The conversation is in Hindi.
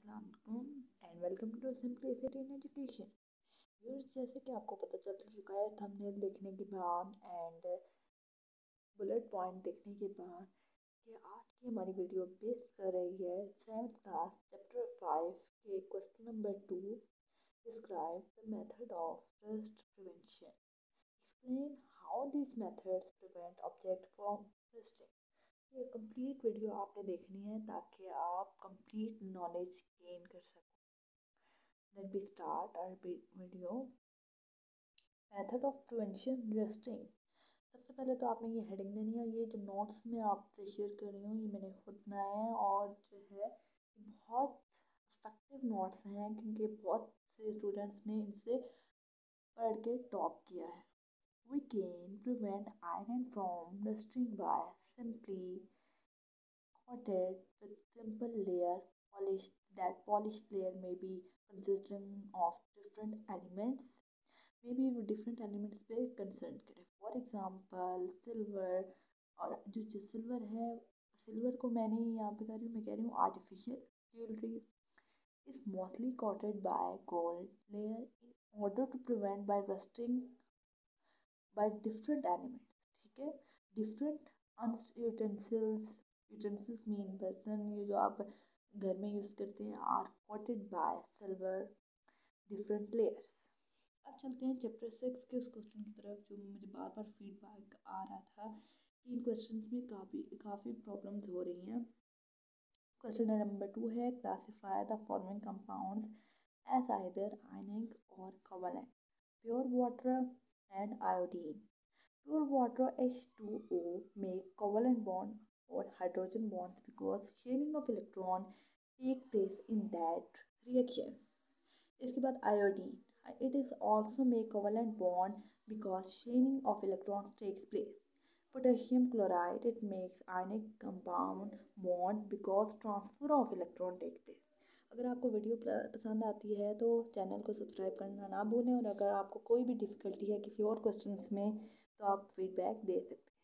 Assalamualaikum and welcome to Simplicity in Education. Viewers, जैसे कि आपको पता चल चुका है थंबनेल देखने के बाद एंड बुलेट पॉइंट देखने के बाद कि आज की हमारी वीडियो बेस कर रही है 7th क्लास चैप्टर 5 के question number 2, describe the method of rust prevention, explain how this methods prevent object from rusting. ये कंप्लीट वीडियो आपने देखनी है ताकि आप कंप्लीट नॉलेज गेन कर सको। Let me start our video. Method of prevention resting. सबसे पहले तो आपने ये हेडिंग देनी है और ये जो नोट्स मैं आपसे शेयर कर रही हूँ ये मैंने खुद बनाए हैं और जो है बहुत इफेक्टिव नोट्स हैं क्योंकि बहुत से स्टूडेंट्स ने इनसे पढ़ के टॉप किया है। We can prevent iron from rusting by simply coat it with simple layer polish. That polished layer may be consisting of different elements, maybe different elements पे कंसर्न करें। फॉर एग्जांपल सिल्वर, और जो सिल्वर है, सिल्वर को मैंने यहाँ पे कर रही हूँ, मैं कह रही हूँ artificial jewellery is mostly coated by gold layer in order to prevent by rusting by different elements। ठीक है, different utensils, यूटेंसिल्स मीन बर्तन, ये जो आप घर में यूज़ करते हैं, are coated by silver different layers. अब चलते हैं चैप्टर 6 के उस क्वेश्चन की तरफ जो मुझे बार बार फीडबैक आ रहा था कि इन क्वेश्चंस में काफ़ी प्रॉब्लम्स हो रही हैं। क्वेश्चन नंबर 2 है, classify the following compounds as either ionic और covalent, pure water and iodine. Pure water H2O make covalent bond or hydrogen bonds because sharing of electron take place in that reaction. इसके बाद iodine, it is also make covalent bond because sharing of electrons takes place. Potassium chloride, it makes ionic compound bond because transfer of electron takes place. अगर आपको वीडियो पसंद आती है तो चैनल को सब्सक्राइब करना ना भूलें और अगर आपको कोई भी डिफ़िकल्टी है किसी और क्वेश्चंस में तो आप फीडबैक दे सकते हैं।